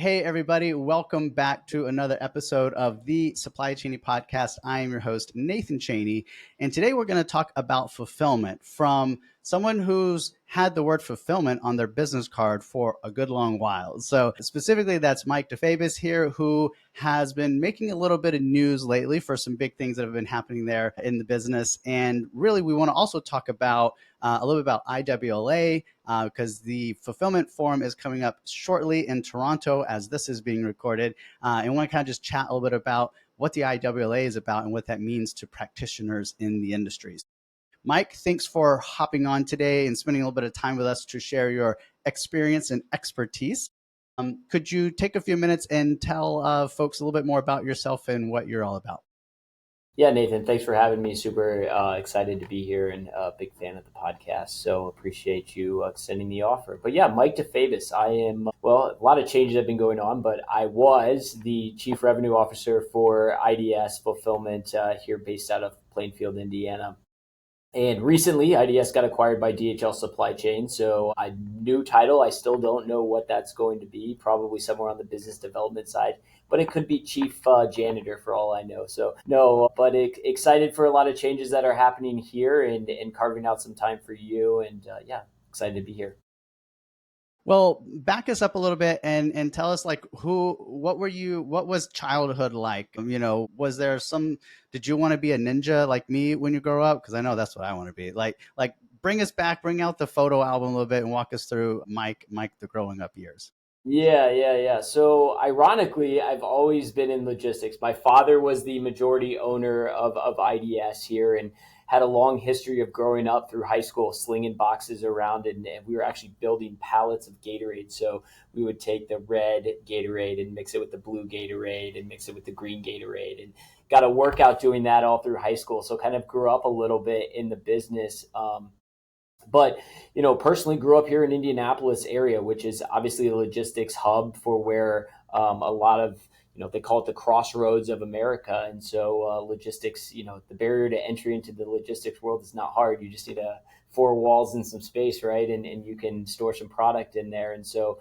Hey, everybody. Welcome back to another episode of the Supply Chaney podcast. I am your host, Nathan Chaney. And today we're going to talk about fulfillment from someone who's had the word fulfillment on their business card for a good long while. So specifically, that's Mike DeFabis here, who has been making a little bit of news lately for some big things that have been happening there in the business. And really, we want to also talk about a little bit about IWLA, because the fulfillment forum is coming up shortly in Toronto as this is being recorded. And want to kind of just chat a little bit about what the IWLA is about and what that means to practitioners in the industries. Mike, thanks for hopping on today and spending a little bit of time with us to share your experience and expertise. Could you take a few minutes and tell folks a little bit more about yourself and what you're all about? Yeah, Nathan, thanks for having me. Super excited to be here and a big fan of the podcast. So appreciate you extending the offer. But yeah, Mike DeFabis. I am, well, a lot of changes have been going on, but I was the Chief Revenue Officer for IDS Fulfillment here based out of Plainfield, Indiana. And recently, IDS got acquired by DHL Supply Chain. So a new title. I still don't know what that's going to be. Probably somewhere on the business development side, but it could be chief janitor for all I know. So no, but excited for a lot of changes that are happening here and carving out some time for you. And yeah, excited to be here. Well, back us up a little bit and tell us what was childhood like? Was there did you want to be a ninja like me when you grow up? Because I know that's what I want to be. Like bring us back, bring out the photo album a little bit and walk us through Mike, the growing up years. Yeah. So ironically, I've always been in logistics. My father was the majority owner of IDS here and had a long history of growing up through high school, slinging boxes around, and we were actually building pallets of Gatorade. So we would take the red Gatorade and mix it with the blue Gatorade and mix it with the green Gatorade, and got a workout doing that all through high school. So kind of grew up a little bit in the business. But personally grew up here in Indianapolis area, which is obviously a logistics hub for where a lot of they call it the crossroads of America. And so logistics, the barrier to entry into the logistics world is not hard. You just need four walls and some space, right? And you can store some product in there. And so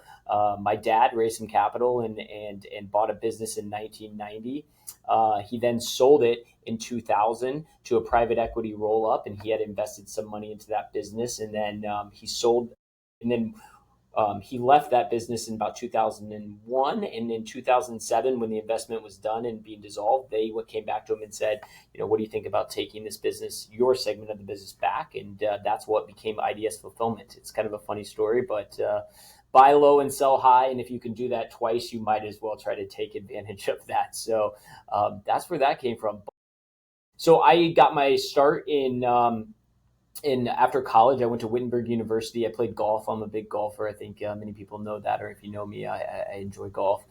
my dad raised some capital and bought a business in 1990. He then sold it in 2000 to a private equity roll up, and he had invested some money into that business. And then he sold, and then he left that business in about 2001. And in 2007, when the investment was done and being dissolved, they came back to him and said, what do you think about taking this business, your segment of the business back? And that's what became IDS Fulfillment. It's kind of a funny story, but buy low and sell high. And if you can do that twice, you might as well try to take advantage of that. So that's where that came from. So I got my start in after college. I went to Wittenberg University. I played golf. I'm a big golfer. I think many people know that, or if you know me, I enjoy golf.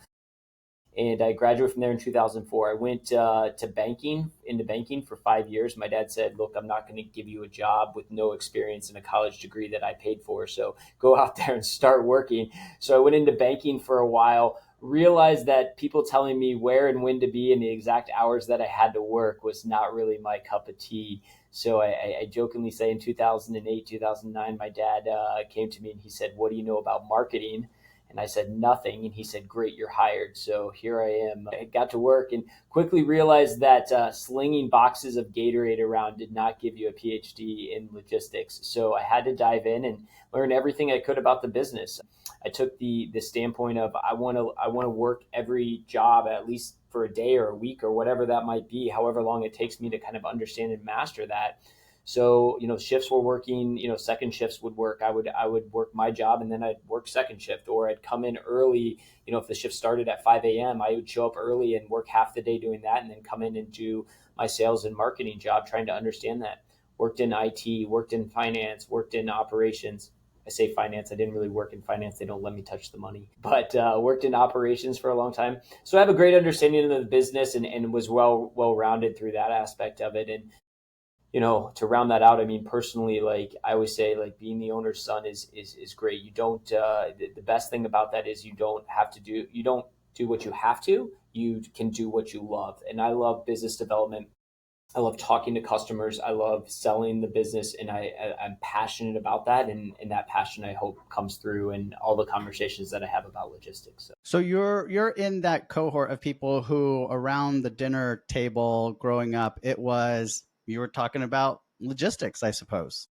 And I graduated from there in 2004. I went into banking for 5 years. My dad said, look, I'm not going to give you a job with no experience and a college degree that I paid for. So go out there and start working. So I went into banking for a while, realized that people telling me where and when to be and the exact hours that I had to work was not really my cup of tea. So I jokingly say in 2008, 2009, my dad came to me and he said, what do you know about marketing? And I said, nothing. And he said, great, you're hired. So here I am. I got to work and quickly realized that slinging boxes of Gatorade around did not give you a PhD in logistics. So I had to dive in and learn everything I could about the business. I took the standpoint of I want to work every job at least for a day or a week or whatever that might be, however long it takes me to kind of understand and master that. So, shifts were working, second shifts would work. I would work my job and then I'd work second shift, or I'd come in early. If the shift started at 5 a.m., I would show up early and work half the day doing that and then come in and do my sales and marketing job, trying to understand that. Worked in IT, worked in finance, worked in operations. I say finance. I didn't really work in finance. They don't let me touch the money, but worked in operations for a long time. So I have a great understanding of the business and was well-rounded through that aspect of it. And to round that out, I mean, personally, like I always say, like being the owner's son is great. You don't, the best thing about that is you don't do what you have to, you can do what you love. And I love business development. I love talking to customers. I love selling the business, and I'm passionate about that. And that passion, I hope, comes through in all the conversations that I have about logistics. So you're in that cohort of people who around the dinner table growing up, it was you were talking about logistics, I suppose.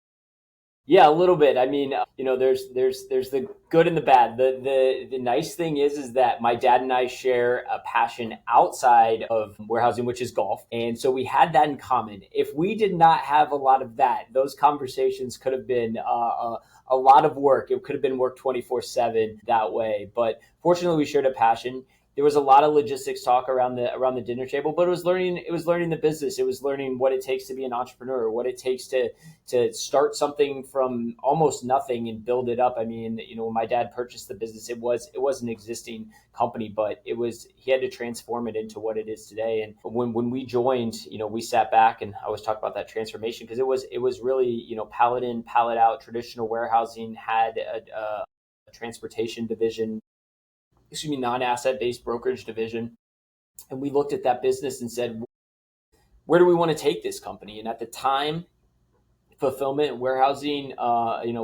Yeah, a little bit. I mean, there's the good and the bad. The nice thing is that my dad and I share a passion outside of warehousing, which is golf, and so we had that in common. If we did not have a lot of that, those conversations could have been a lot of work. It could have been work 24/7 that way. But fortunately, we shared a passion. There was a lot of logistics talk around the dinner table, but it was learning the business. It was learning what it takes to be an entrepreneur, what it takes to start something from almost nothing and build it up. I mean, when my dad purchased the business, it was an existing company, but he had to transform it into what it is today. And when we joined, we sat back, and I always talk about that transformation because it was really, pallet in, pallet out. Traditional warehousing had a transportation division, non-asset based brokerage division. And we looked at that business and said, where do we want to take this company? And at the time, fulfillment and warehousing,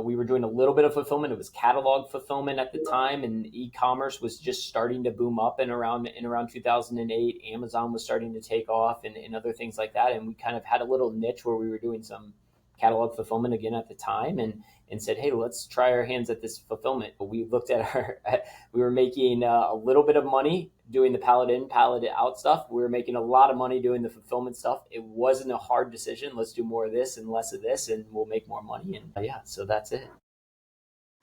we were doing a little bit of fulfillment. It was catalog fulfillment at the time, and e-commerce was just starting to boom up in around 2008. Amazon was starting to take off, and other things like that. And we kind of had a little niche where we were doing some catalog fulfillment again at the time, and said, hey, let's try our hands at this fulfillment. We looked at we were making a little bit of money doing the pallet in, pallet out stuff. We were making a lot of money doing the fulfillment stuff. It wasn't a hard decision. Let's do more of this and less of this, and we'll make more money. And yeah, so that's it.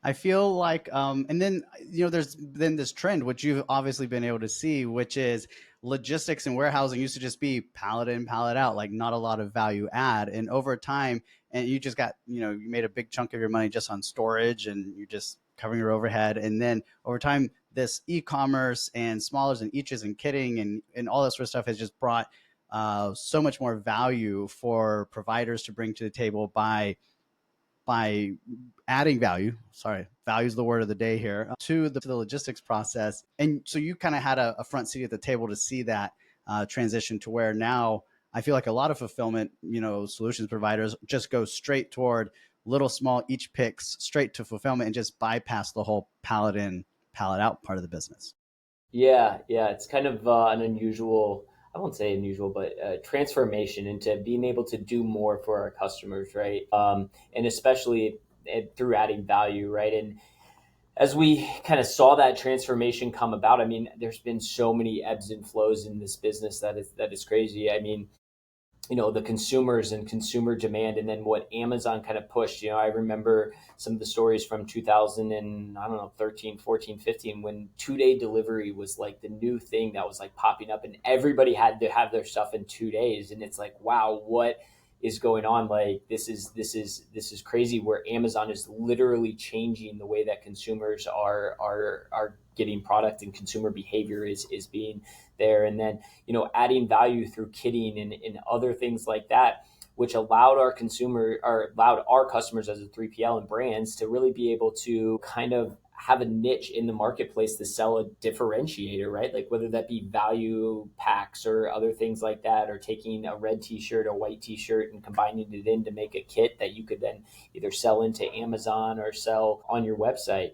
I feel like, and then, there's been this trend, which you've obviously been able to see, which is logistics and warehousing used to just be pallet in, pallet out, like not a lot of value add. And over time, and you just got, you made a big chunk of your money just on storage and you're just covering your overhead. And then over time, this e-commerce and smallers and eaches and kitting and all that sort of stuff has just brought so much more value for providers to bring to the table by adding value. Sorry, value is the word of the day here to the logistics process. And so you kind of had a front seat at the table to see that transition to where now I feel like a lot of fulfillment, solutions providers just go straight toward little small each picks straight to fulfillment and just bypass the whole pallet in, pallet out part of the business. Yeah, it's kind of an unusual, I won't say unusual, but transformation into being able to do more for our customers, right? And especially through adding value, right? And as we kind of saw that transformation come about, I mean, there's been so many ebbs and flows in this business that is crazy. I mean, the consumers and consumer demand, and then what Amazon kind of pushed. I remember some of the stories from 2000 and I don't know 13, 14, 15, when 2-day delivery was like the new thing that was like popping up, and everybody had to have their stuff in 2 days. And it's like, wow, what is going on? Like, this is crazy, where Amazon is literally changing the way that consumers are getting product, and consumer behavior is being there. And then, adding value through kitting and other things like that, which allowed our customers as a 3PL and brands to really be able to kind of have a niche in the marketplace to sell a differentiator, right? Like whether that be value packs or other things like that, or taking a red t-shirt or white t-shirt and combining it in to make a kit that you could then either sell into Amazon or sell on your website.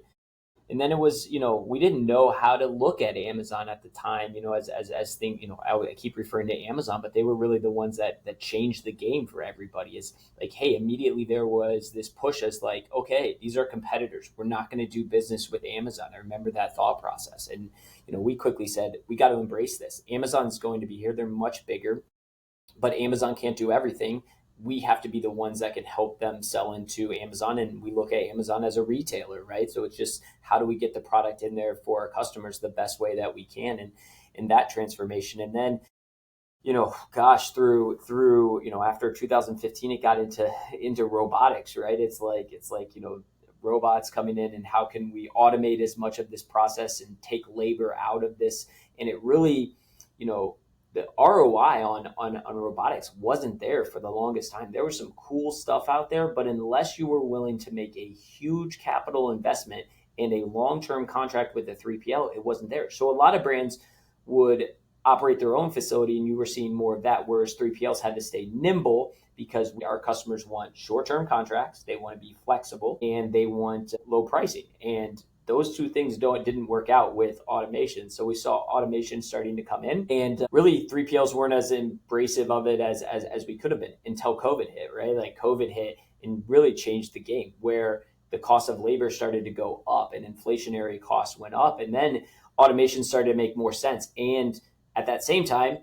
And then it was, we didn't know how to look at Amazon at the time, as thing, I keep referring to Amazon, but they were really the ones that changed the game for everybody. Is like, hey, immediately there was this push as like, okay, these are competitors. We're not going to do business with Amazon. I remember that thought process. And, we quickly said, we got to embrace this. Amazon's going to be here. They're much bigger, but Amazon can't do everything. We have to be the ones that can help them sell into Amazon. And we look at Amazon as a retailer, right? So it's just, how do we get the product in there for our customers the best way that we can? And in that transformation. And then, gosh, through, after 2015, it got into robotics, right? It's like, robots coming in, and how can we automate as much of this process and take labor out of this? And it really, the ROI on robotics wasn't there for the longest time. There was some cool stuff out there, but unless you were willing to make a huge capital investment and a long-term contract with a 3PL, it wasn't there. So a lot of brands would operate their own facility, and you were seeing more of that, whereas 3PLs had to stay nimble because our customers want short-term contracts, they want to be flexible, and they want low pricing. And those two things didn't work out with automation. So we saw automation starting to come in, and really 3PLs weren't as embracive of it as we could have been until COVID hit, right? Like COVID hit and really changed the game, where the cost of labor started to go up and inflationary costs went up. And then automation started to make more sense. And at that same time,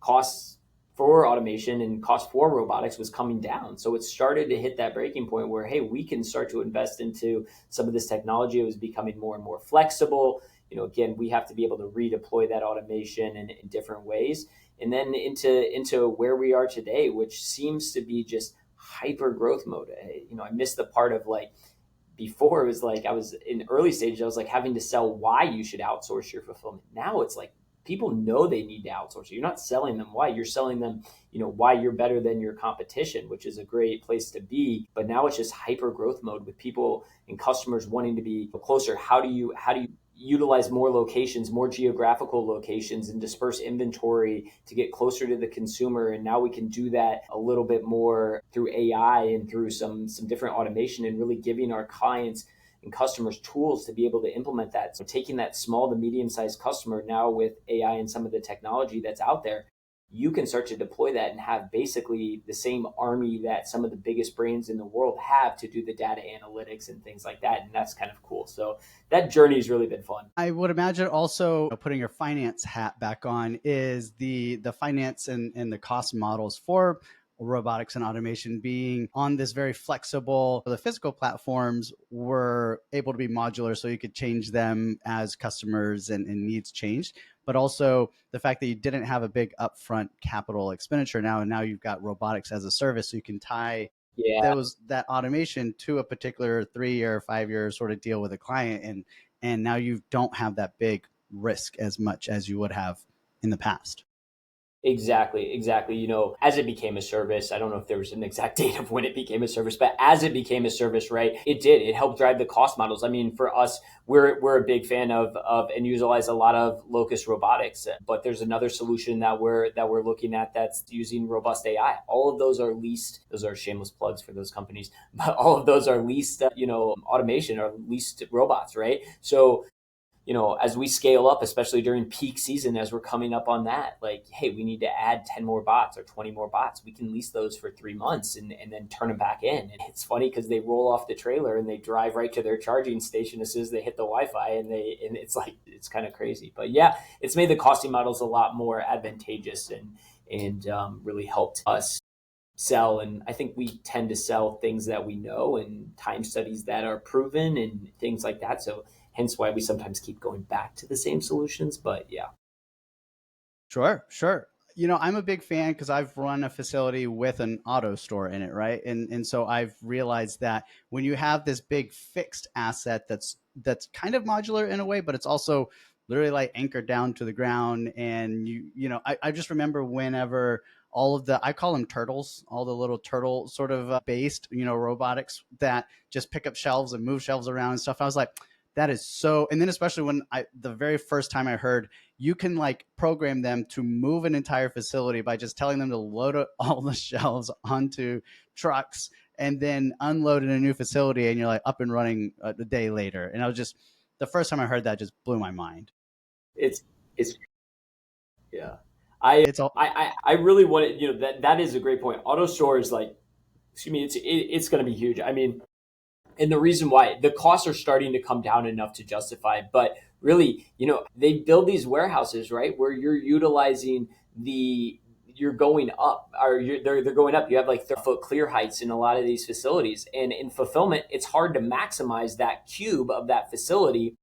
costs for automation and cost for robotics was coming down. So it started to hit that breaking point where, hey, we can start to invest into some of this technology. It was becoming more and more flexible. Again, we have to be able to redeploy that automation in different ways. And then into where we are today, which seems to be just hyper growth mode. I missed the part of like, before it was like I was in early stages, I was like having to sell why you should outsource your fulfillment. Now it's like people know they need to outsource. You're not selling them why, you're selling them, why you're better than your competition, which is a great place to be. But now it's just hyper growth mode with people and customers wanting to be closer. How do you utilize more locations, more geographical locations, and disperse inventory to get closer to the consumer? And now we can do that a little bit more through AI and through some different automation, and really giving our clients and customers tools to be able to implement that. So taking that small to medium-sized customer now with AI and some of the technology that's out there, you can start to deploy that and have basically the same army that some of the biggest brands in the world have to do the data analytics and things like that. And that's kind of cool. So that journey has really been fun. I would imagine also putting your finance hat back on is the finance and the cost models for robotics and automation being on this very flexible. The physical platforms were able to be modular, so you could change them as customers and needs changed. But also the fact that you didn't have a big upfront capital expenditure now, and now you've got robotics as a service, so you can tie that automation to a particular 3 or 5 year sort of deal with a client, and now you don't have that big risk as much as you would have in the past. Exactly. As it became a service, I don't know if there was an exact date of when it became a service, but as it became a service, right, it helped drive the cost models. I mean, for us, we're a big fan of and utilize a lot of Locus Robotics, but there's another solution that we're looking at that's using robust AI. All of those are leased. Those are shameless plugs for those companies, but all of those are leased, automation or leased robots, right? So as we scale up, especially during peak season, as we're coming up on that, like, hey, we need to add 10 more bots or 20 more bots. We can lease those for 3 months and then turn them back in. And it's funny because they roll off the trailer and they drive right to their charging station as soon as they hit the Wi-Fi, and it's like, it's kind of crazy. But yeah, it's made the costing models a lot more advantageous and really helped us sell. And I think we tend to sell things that we know and time studies that are proven and things like that. So hence why we sometimes keep going back to the same solutions. But yeah. Sure. I'm a big fan because I've run a facility with an auto store in it, right? And so I've realized that when you have this big fixed asset that's kind of modular in a way, but it's also literally like anchored down to the ground. And I just remember whenever all of I call them turtles, all the little turtle sort of based, robotics that just pick up shelves and move shelves around and stuff. I was like, that is so. And then especially when the very first time I heard you can like program them to move an entire facility by just telling them to load all the shelves onto trucks and then unload in a new facility, and you're like up and running a day later. And I was just, the first time I heard that just blew my mind. It's yeah. It's all I really want to, that is a great point. Auto store is like, excuse me, it's going to be huge. I mean, and the reason why the costs are starting to come down enough to justify, but really, they build these warehouses, right, where you're utilizing you're going up, or they're going up. You have like 30-foot clear heights in a lot of these facilities, and in fulfillment, it's hard to maximize that cube of that facility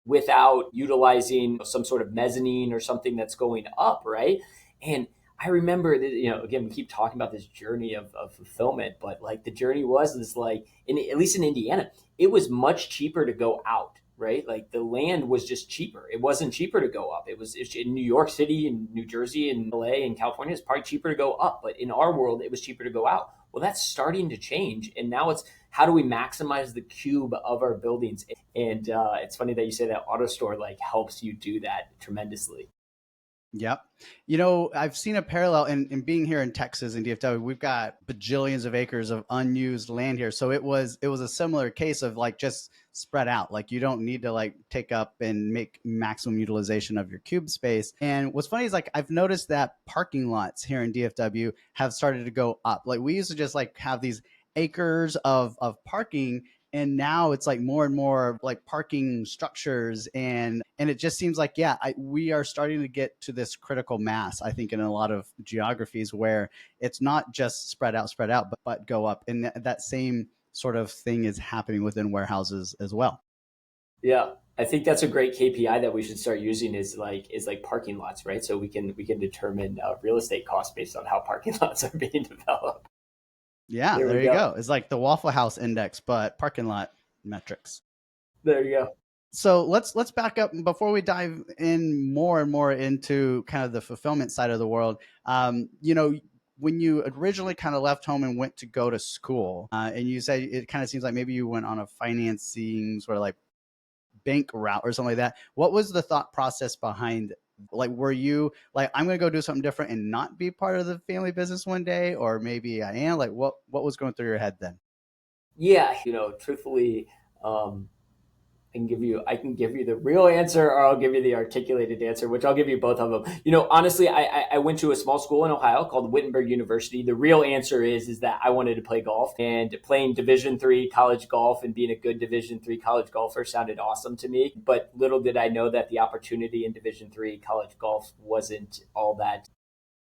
without utilizing some sort of mezzanine or something that's going up, right? And I remember that, again, we keep talking about this journey of fulfillment, but like the journey was this, like, at least in Indiana, it was much cheaper to go out, right? Like the land was just cheaper. It wasn't cheaper to go up. It's in New York City and New Jersey and LA and California, it's probably cheaper to go up. But in our world, it was cheaper to go out. Well, that's starting to change. And now it's, how do we maximize the cube of our buildings? And it's funny that you say that auto store like helps you do that tremendously. Yep. You know, I've seen a parallel in being here in Texas in DFW. We've got bajillions of acres of unused land here. So it was a similar case of like just spread out. Like you don't need to like take up and make maximum utilization of your cube space. And what's funny is like I've noticed that parking lots here in DFW have started to go up. Like we used to just like have these acres of parking, and now it's like more and more like parking structures, and it just seems like yeah, we are starting to get to this critical mass, I think, in a lot of geographies where it's not just spread out but go up, and that same sort of thing is happening within warehouses as well. Yeah. I think that's a great KPI that we should start using is like parking lots, right? So we can determine real estate costs based on how parking lots are being developed. Yeah, There we there you go. go. It's like the Waffle House index but parking lot metrics. There you go. So let's back up before we dive in more and more into kind of the fulfillment side of the world. You know, when you originally kind of left home and went to go to school, and you said it kind of seems like maybe you went on a financing sort of like bank route or something like that. What was the thought process behind? Like, were you like, I'm going to go do something different and not be part of the family business one day, or maybe I am? Like, what was going through your head then? Yeah, truthfully, um, I can give you the real answer, or I'll give you the articulated answer, which I'll give you both of them. Honestly, I went to a small school in Ohio called Wittenberg University. The real answer is that I wanted to play golf, and playing Division 3 college golf and being a good Division 3 college golfer sounded awesome to me. But little did I know that the opportunity in Division 3 college golf wasn't all that.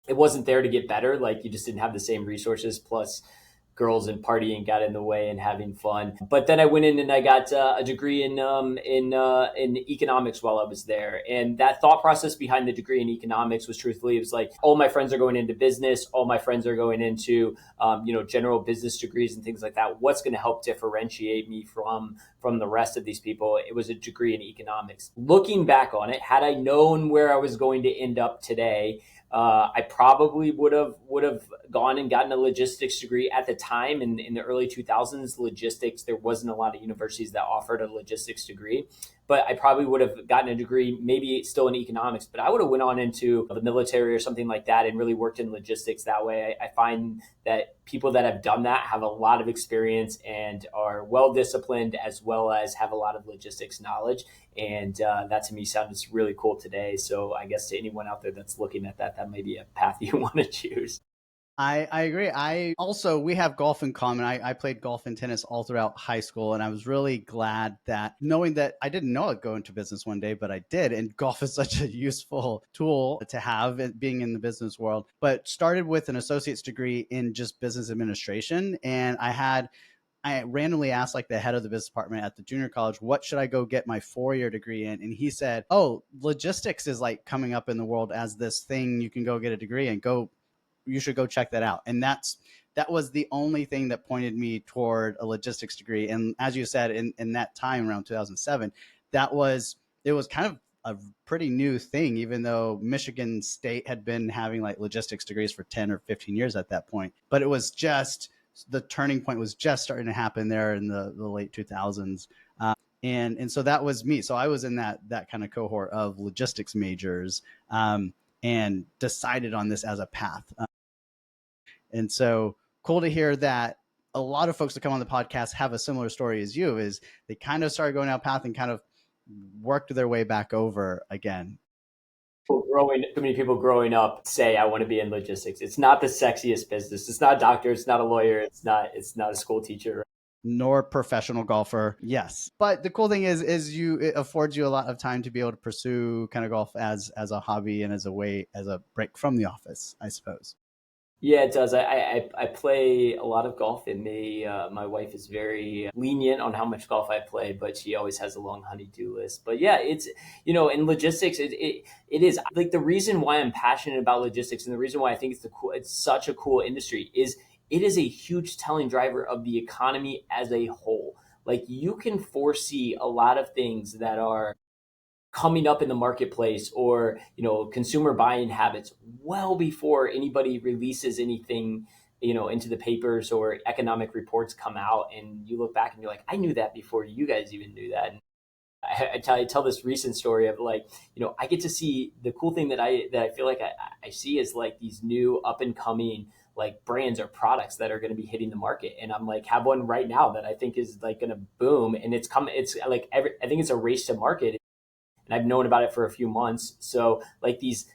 It wasn't there to get better. Like you just didn't have the same resources. Plus, girls and partying got in the way and having fun. But then I went in and I got a degree in economics while I was there. And that thought process behind the degree in economics was truthfully, it was like all my friends are going into business, all my friends are going into general business degrees and things like that. What's going to help differentiate me from the rest of these people? It was a degree in economics. Looking back on it, had I known where I was going to end up today, I probably would have gone and gotten a logistics degree at the time in the early 2000s. Logistics, there wasn't a lot of universities that offered a logistics degree, but I probably would have gotten a degree, maybe still in economics, but I would have went on into the military or something like that and really worked in logistics that way. I find that people that have done that have a lot of experience and are well disciplined, as well as have a lot of logistics knowledge. And that to me sounds really cool today. So I guess to anyone out there that's looking at that, that may be a path you want to choose. I agree. I also, we have golf in common. I played golf and tennis all throughout high school, and I was really glad that knowing that I didn't know I'd go into business one day, but I did. And golf is such a useful tool to have being in the business world. But started with an associate's degree in just business administration, and I randomly asked like the head of the business department at the junior college, what should I go get my 4-year degree in? And he said, oh, logistics is like coming up in the world as this thing you can go get a degree and go, you should go check that out. And that was the only thing that pointed me toward a logistics degree. And as you said, in that time around 2007, that was, it was kind of a pretty new thing, even though Michigan State had been having like logistics degrees for 10 or 15 years at that point. But it was just, the turning point was just starting to happen there in the late 2000s. And so that was me. So I was in that kind of cohort of logistics majors, and decided on this as a path. And so cool to hear that a lot of folks that come on the podcast have a similar story as you, is they kind of started going down path and kind of worked their way back over again. Too many people growing up say I want to be in logistics. It's not the sexiest business. It's not a doctor. It's not a lawyer. It's not a school teacher. Nor professional golfer. Yes. But the cool thing is it affords you a lot of time to be able to pursue kind of golf as a hobby and as a way, as a break from the office, I suppose. Yeah, it does. I play a lot of golf, and my wife is very lenient on how much golf I play, but she always has a long honey-do list. But yeah, it's in logistics, it is like the reason why I'm passionate about logistics, and the reason why I think it's such a cool industry is it is a huge telling driver of the economy as a whole. Like you can foresee a lot of things that are coming up in the marketplace, or consumer buying habits well before anybody releases anything into the papers or economic reports come out, and you look back and you're like, I knew that before you guys even knew that. I tell this recent story of like, I get to see the cool thing that I feel like I see is like these new up and coming like brands or products that are going to be hitting the market. And I'm like, have one right now that I think is like going to boom. And it's like I think it's a race to market. And I've known about it for a few months. So like these,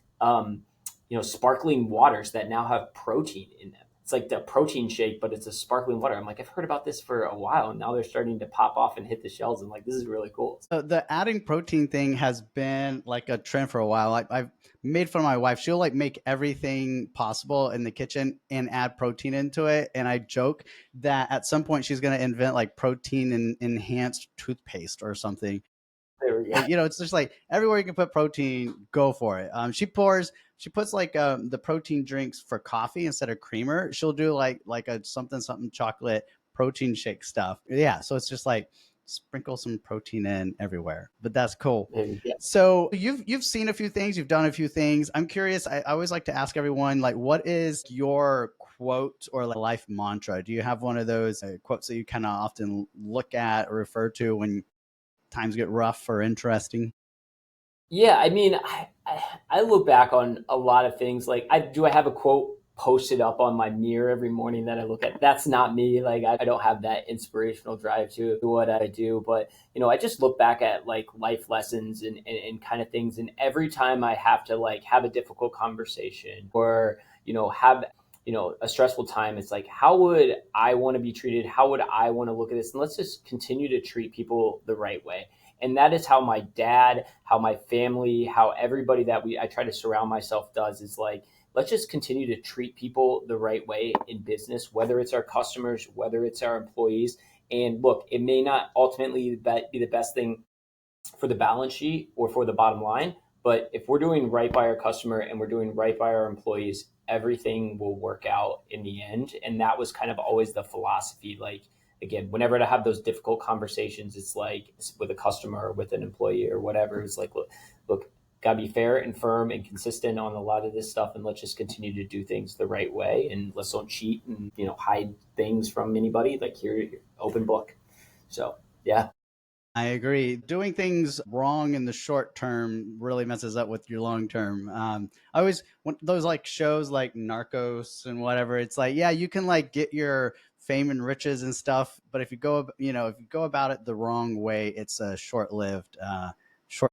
sparkling waters that now have protein in them. It's like the protein shake, but it's a sparkling water. I'm like, I've heard about this for a while, and now they're starting to pop off and hit the shelves. I'm like, this is really cool. The adding protein thing has been like a trend for a while. Like I've made fun of my wife. She'll like make everything possible in the kitchen and add protein into it. And I joke that at some point she's going to invent like protein and enhanced toothpaste or something. There we go. It's just like everywhere you can put protein, go for it. She puts like the protein drinks for coffee instead of creamer. She'll do like a something chocolate protein shake stuff. Yeah, so it's just like sprinkle some protein in everywhere. But that's cool. Yeah. So you've seen a few things, you've done a few things. I'm curious. I always like to ask everyone like, what is your quote or like life mantra? Do you have one of those quotes that you kind of often look at or refer to when times get rough or interesting? Yeah, I mean, I look back on a lot of things. Like, I have a quote posted up on my mirror every morning that I look at. That's not me. Like, I don't have that inspirational drive to what I do. But I just look back at like life lessons and kind of things. And every time I have to like have a difficult conversation or have a stressful time, it's like, how would I want to be treated? How would I want to look at this? And let's just continue to treat people the right way. And that is how my dad, how my family, how everybody that I try to surround myself does, is like, let's just continue to treat people the right way in business, whether it's our customers, whether it's our employees. And look, it may not ultimately be the best thing for the balance sheet or for the bottom line, but if we're doing right by our customer and we're doing right by our employees, everything will work out in the end. And that was kind of always the philosophy. Like, again, whenever I have those difficult conversations, it's like with a customer or with an employee or whatever, it's like, look, gotta be fair and firm and consistent on a lot of this stuff, and let's just continue to do things the right way, and let's don't cheat and hide things from anybody. Like, here, open book. So yeah. I agree. Doing things wrong in the short term really messes up with your long term. I always want those like shows like Narcos and whatever. It's like, yeah, you can like get your fame and riches and stuff, but if you go about it the wrong way, it's a short lived. Short.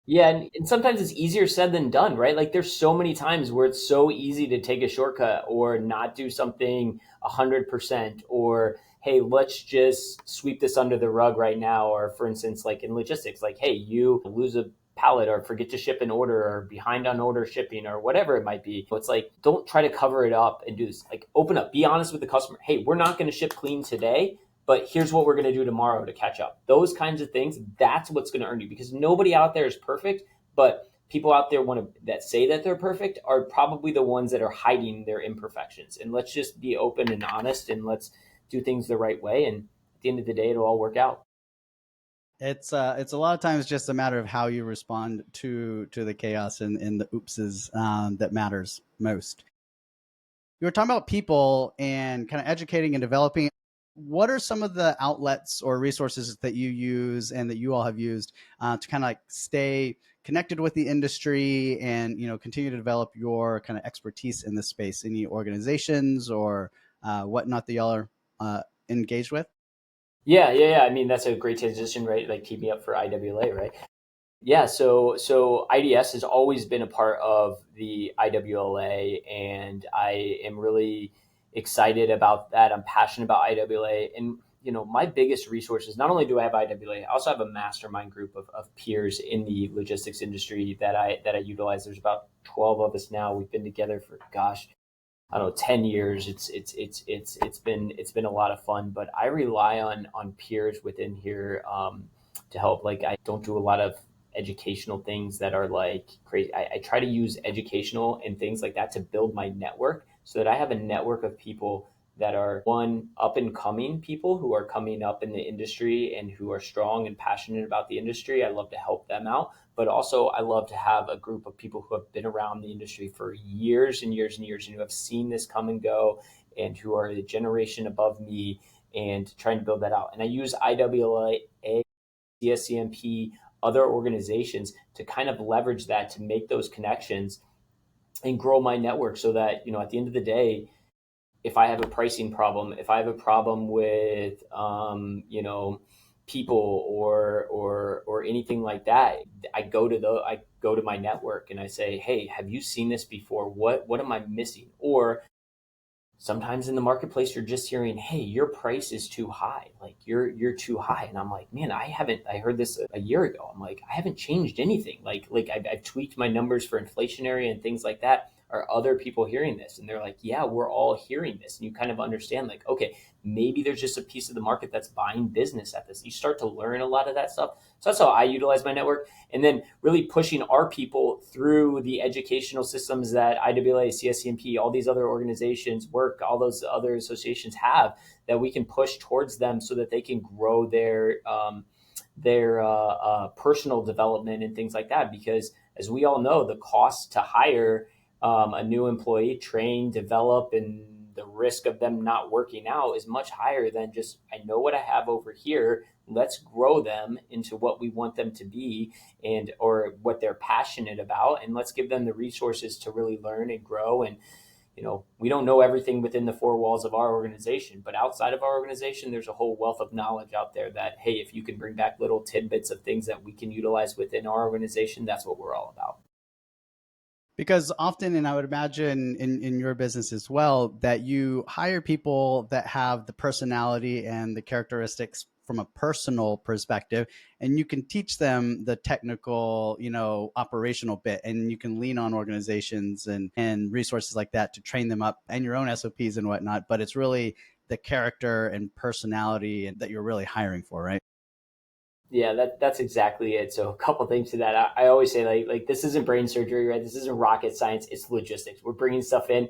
Yeah, and sometimes it's easier said than done, right? Like, there's so many times where it's so easy to take a shortcut or not do something 100%, or hey, let's just sweep this under the rug right now. Or for instance, like in logistics, like, hey, you lose a pallet or forget to ship an order or behind on order shipping or whatever it might be. It's like, don't try to cover it up and do this. Like, open up, be honest with the customer. Hey, we're not going to ship clean today, but here's what we're going to do tomorrow to catch up. Those kinds of things, that's what's going to earn you, because nobody out there is perfect, but people out there that say that they're perfect are probably the ones that are hiding their imperfections. And let's just be open and honest, and let's do things the right way. And at the end of the day, it'll all work out. It's a lot of times just a matter of how you respond to the chaos and the oopses that matters most. You were talking about people and kind of educating and developing. What are some of the outlets or resources that you use and that you all have used to kind of like stay connected with the industry and continue to develop your kind of expertise in this space? Any organizations or whatnot that y'all are engaged with? Yeah. I mean, that's a great transition, right? Like, keep me up for IWLA, right? Yeah, so IDS has always been a part of the IWLA, and I am really excited about that. I'm passionate about IWLA, and my biggest resources. Not only do I have IWLA, I also have a mastermind group of peers in the logistics industry that I utilize. There's about 12 of us now. We've been together for, gosh, I don't know, 10 years. It's been a lot of fun, but I rely on peers within here to help. Like, I don't do a lot of educational things that are like crazy. I try to use educational and things like that to build my network, so that I have a network of people that are, one, up and coming people who are coming up in the industry and who are strong and passionate about the industry. I love to help them out. But also, I love to have a group of people who have been around the industry for years and years and years, and who have seen this come and go, and who are a generation above me, and trying to build that out. And I use IWLA CSCMP, other organizations to kind of leverage that to make those connections and grow my network so that, at the end of the day, if I have a pricing problem, if I have a problem with, people or anything like that, I go to my network and I say, hey, have you seen this before? What am I missing? Or sometimes in the marketplace you're just hearing, hey, your price is too high, like you're too high. And I'm like, man, I heard this a year ago. I'm like, I haven't changed anything. I've tweaked my numbers for inflationary and things like that. Are other people hearing this? And they're like, yeah, we're all hearing this. And you kind of understand, like, okay, maybe there's just a piece of the market that's buying business at this. You start to learn a lot of that stuff. So that's how I utilize my network. And then really pushing our people through the educational systems that IWLA, CSCMP, all these other organizations work, all those other associations have, that we can push towards them so that they can grow their personal development and things like that. Because as we all know, the cost to hire a new employee, train, develop, and the risk of them not working out is much higher than just, I know what I have over here. Let's grow them into what we want them to be and or what they're passionate about. And let's give them the resources to really learn and grow. And, we don't know everything within the four walls of our organization, but outside of our organization, there's a whole wealth of knowledge out there that, hey, if you can bring back little tidbits of things that we can utilize within our organization, that's what we're all about. Because often, and I would imagine in your business as well, that you hire people that have the personality and the characteristics from a personal perspective, and you can teach them the technical, operational bit, and you can lean on organizations and resources like that to train them up and your own SOPs and whatnot. But it's really the character and personality that you're really hiring for, right? Yeah, that's exactly it. So a couple things to that. I always say like this isn't brain surgery, right? This isn't rocket science. It's logistics. We're bringing stuff in.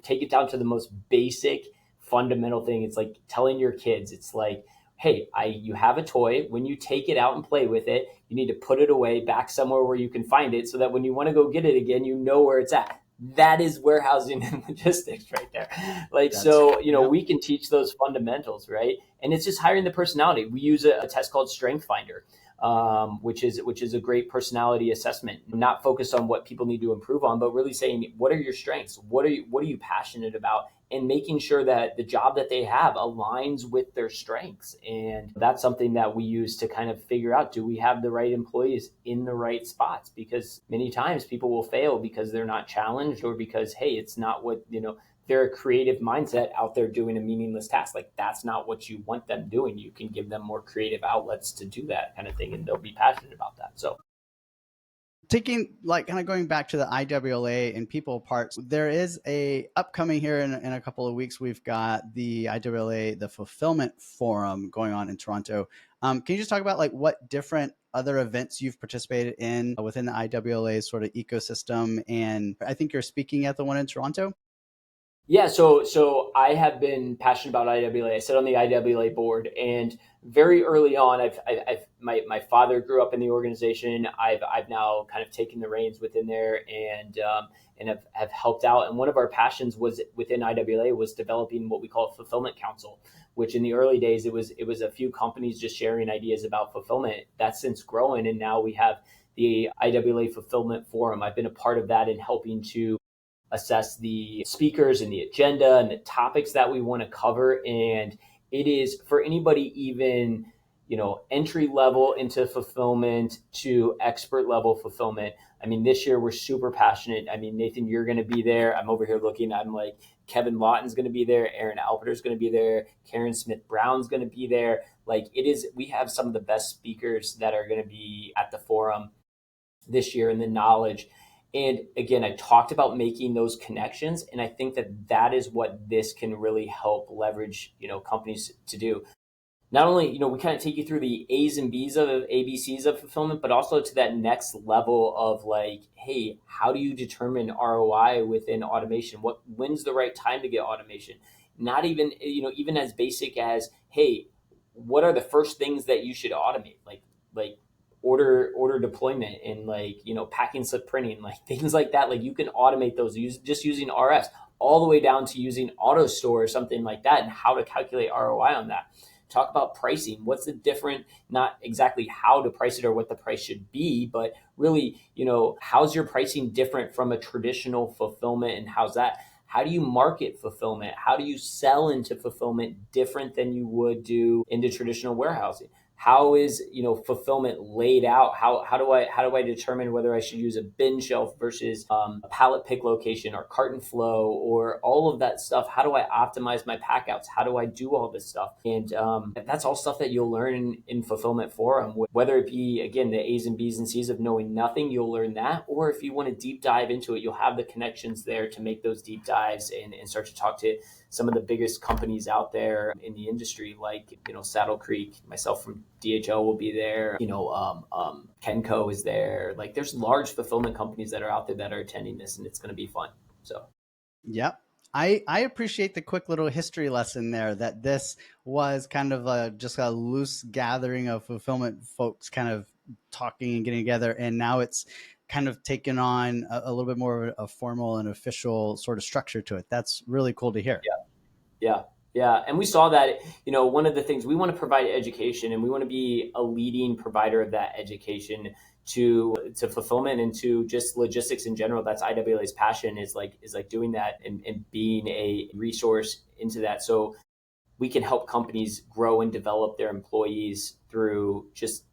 Take it down to the most basic, fundamental thing. It's like telling your kids. It's like, hey, you have a toy. When you take it out and play with it, you need to put it away back somewhere where you can find it, so that when you want to go get it again, you know where it's at. That is warehousing and logistics right there. We can teach those fundamentals, right? And it's just hiring the personality. We use a test called Strength Finder, which is a great personality assessment, not focused on what people need to improve on, but really saying, what are your strengths? What are you passionate about? And making sure that the job that they have aligns with their strengths. And that's something that we use to kind of figure out, do we have the right employees in the right spots? Because many times people will fail because they're not challenged, or because, hey, it's not what, they're a creative mindset out there doing a meaningless task. Like, that's not what you want them doing. You can give them more creative outlets to do that kind of thing, and they'll be passionate about that. So taking, like, kind of going back to the IWLA and people parts, there is a upcoming here in a couple of weeks. We've got the IWLA, the Fulfillment Forum going on in Toronto. Can you just talk about like what different other events you've participated in within the IWLA sort of ecosystem? And I think you're speaking at the one in Toronto. Yeah, so I have been passionate about IWLA. I sit on the IWLA board, and very early on, my father grew up in the organization. I've now kind of taken the reins within there, and have helped out. And one of our passions was within IWLA was developing what we call a fulfillment council, which in the early days it was a few companies just sharing ideas about fulfillment. That's since growing, and now we have the IWLA Fulfillment Forum. I've been a part of that in helping to assess the speakers and the agenda and the topics that we want to cover. And it is for anybody, even, entry level into fulfillment to expert level fulfillment. I mean, this year we're super passionate. I mean, Nathan, you're going to be there. I'm over here looking. I'm like, Kevin Lawton's going to be there. Aaron Alperter's going to be there. Karen Smith Brown's going to be there. Like, we have some of the best speakers that are going to be at the forum this year, and the knowledge. And again, I talked about making those connections, and I think that is what this can really help leverage, companies to do. Not only, we kind of take you through the A's and B's of ABCs of fulfillment, but also to that next level of like, hey, how do you determine ROI within automation? When's the right time to get automation? Not even, even as basic as, hey, what are the first things that you should automate? Like order deployment and packing slip printing, like things like that. Like, you can automate those just using RS, all the way down to using AutoStore or something like that, and how to calculate ROI on that. talk about pricing. What's the different, not exactly how to price it or what the price should be, but really, how's your pricing different from a traditional fulfillment, and how do you market fulfillment? How do you sell into fulfillment different than you would do into traditional warehousing? How is fulfillment laid out? How do I determine whether I should use a bin shelf versus a pallet pick location or carton flow or all of that stuff? How do I optimize my packouts? How do I do all this stuff? And that's all stuff that you'll learn in fulfillment forum. Whether it be, again, the A's and B's and C's of knowing nothing, you'll learn that. Or if you want to deep dive into it, you'll have the connections there to make those deep dives and start to talk to some of the biggest companies out there in the industry, like, Saddle Creek. Myself from DHL will be there. Kenco is there. Like, there's large fulfillment companies that are out there that are attending this, and it's going to be fun. So, yep. I appreciate the quick little history lesson there, that this was kind of just a loose gathering of fulfillment folks kind of talking and getting together. And now it's kind of taken on a little bit more of a formal and official sort of structure to it. That's really cool to hear. yeah. Yeah. And we saw that, one of the things we want to provide education, and we want to be a leading provider of that education to fulfillment and to just logistics in general. That's IWLA's passion, is like doing that and being a resource into that. So we can help companies grow and develop their employees through just,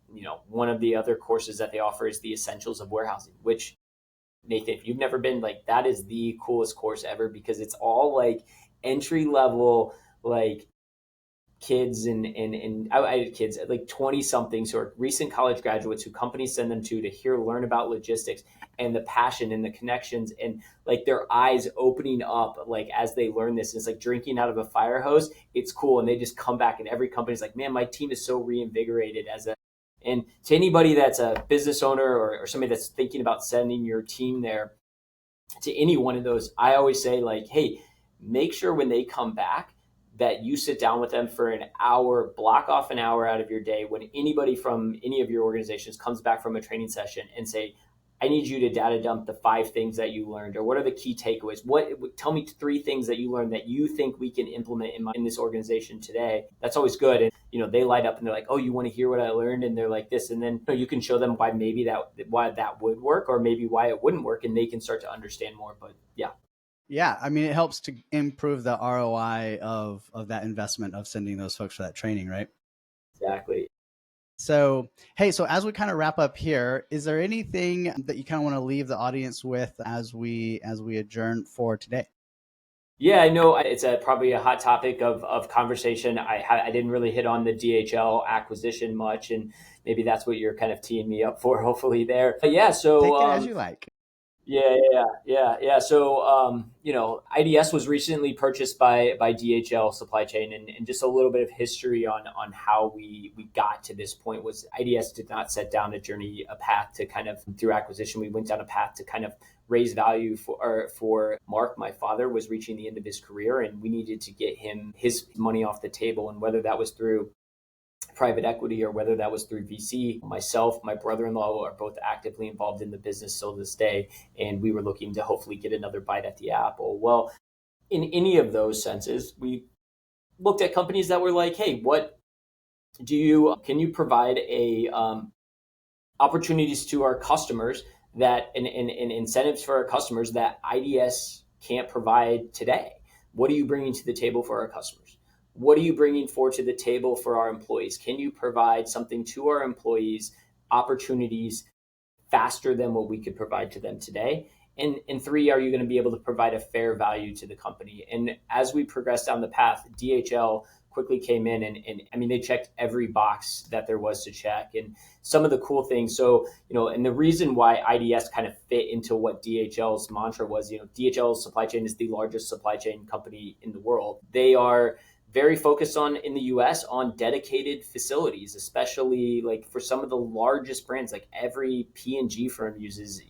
one of the other courses that they offer is the Essentials of Warehousing, which, Nathan, if you've never been, like, that is the coolest course ever, because it's all like entry level, like kids and I had kids like 20 somethings who are recent college graduates who companies send them to learn about logistics, and the passion and the connections and like their eyes opening up like as they learn this. It's like drinking out of a fire hose. It's cool. And they just come back, and every company's like, man, my team is so reinvigorated and to anybody that's a business owner or somebody that's thinking about sending your team there, to any one of those, I always say, like, hey, make sure when they come back that you sit down with them for an hour, block off an hour out of your day when anybody from any of your organizations comes back from a training session, and say, I need you to data dump the 5 things that you learned, or what are the key takeaways? Tell me 3 things that you learned that you think we can implement in this organization today. That's always good. And, they light up and they're like, oh, you want to hear what I learned? And they're like this. And then you can show them why that would work, or maybe why it wouldn't work. And they can start to understand more. But yeah. Yeah. I mean, it helps to improve the ROI of that investment of sending those folks for that training, right? Exactly. So, hey, so as we kind of wrap up here, is there anything that you kind of want to leave the audience with as we adjourn for today? Yeah, I know it's probably a hot topic of conversation. I didn't really hit on the DHL acquisition much, and maybe that's what you're kind of teeing me up for, hopefully there. But yeah, so take it as you like. Yeah. So, IDS was recently purchased by DHL Supply Chain, and just a little bit of history on how we got to this point was IDS did not set down a path to kind of, through acquisition, we went down a path to kind of raise value for Mark. My father was reaching the end of his career, and we needed to get him his money off the table, and whether that was through private equity or whether that was through VC. Myself, my brother-in-law are both actively involved in the business still to this day, and we were looking to hopefully get another bite at the apple. Well, in any of those senses, we looked at companies that were like, hey, can you provide opportunities to our customers that and incentives for our customers that IDS can't provide today? What are you bringing to the table for our customers? What are you bringing forward to the table for our employees? Can you provide something to our employees, opportunities faster than what we could provide to them today? And 3, are you going to be able to provide a fair value to the company? And as we progress down the path, DHL quickly came in and I mean, they checked every box that there was to check. And some of the cool things, so, and the reason why IDS kind of fit into what DHL's mantra was, DHL's supply chain is the largest supply chain company in the world. They are very focused in the US on dedicated facilities, especially like for some of the largest brands, like every P&G firm uses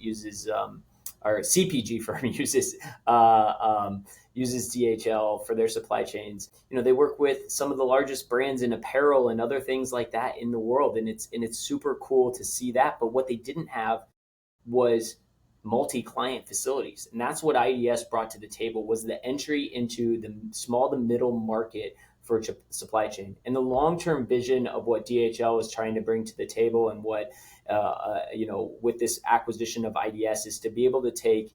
or CPG firm uses DHL for their supply chains. They work with some of the largest brands in apparel and other things like that in the world. And it's super cool to see that. But what they didn't have was multi-client facilities. And that's what IDS brought to the table, was the entry into the small to middle market for supply chain. And the long-term vision of what DHL is trying to bring to the table, and what with this acquisition of IDS, is to be able to take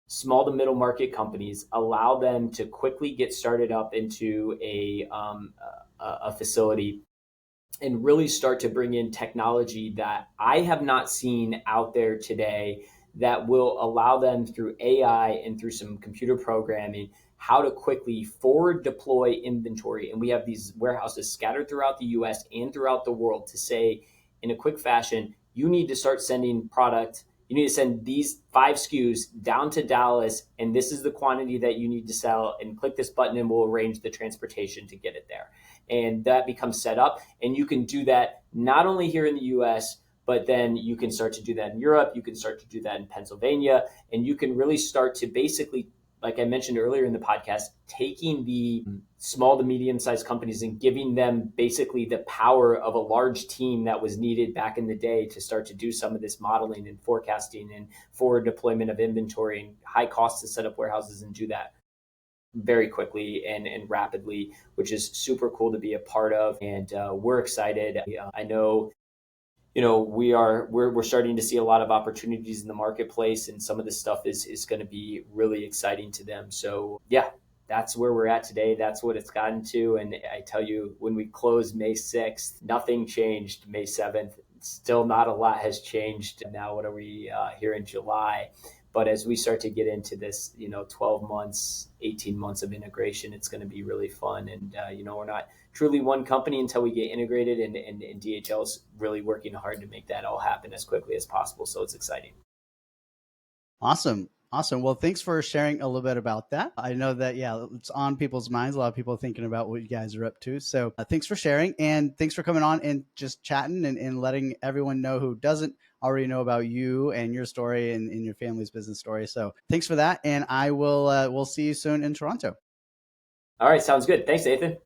small to middle market companies, allow them to quickly get started up into a facility, and really start to bring in technology that I have not seen out there today, that will allow them, through AI and through some computer programming, how to quickly forward deploy inventory. And we have these warehouses scattered throughout the US and throughout the world, to say in a quick fashion, you need to start sending product. You need to send these 5 SKUs down to Dallas, and this is the quantity that you need to sell. And click this button, and we'll arrange the transportation to get it there. And that becomes set up. And you can do that not only here in the US, but then you can start to do that in Europe. You can start to do that in Pennsylvania. And you can really start to basically, like I mentioned earlier in the podcast, taking the small to medium sized companies and giving them basically the power of a large team that was needed back in the day to start to do some of this modeling and forecasting and forward deployment of inventory, and high costs to set up warehouses and do that very quickly and rapidly, which is super cool to be a part of. And we're excited. I know, we're starting to see a lot of opportunities in the marketplace, and some of this stuff is going to be really exciting to them. So yeah, that's where we're at today. That's what it's gotten to. And I tell you, when we closed May 6th, nothing changed. May 7th, still not a lot has changed. Now, what are we here in July? But as we start to get into this, 12 months, 18 months of integration, it's going to be really fun. And, we're not truly one company until we get integrated, and DHL is really working hard to make that all happen as quickly as possible. So it's exciting. Awesome. Awesome. Well, thanks for sharing a little bit about that. I know that, yeah, it's on people's minds. A lot of people thinking about what you guys are up to. So thanks for sharing, and thanks for coming on and just chatting and letting everyone know who doesn't already know about you and your story and your family's business story. So thanks for that. And I will, we'll see you soon in Toronto. All right. Sounds good. Thanks, Nathan.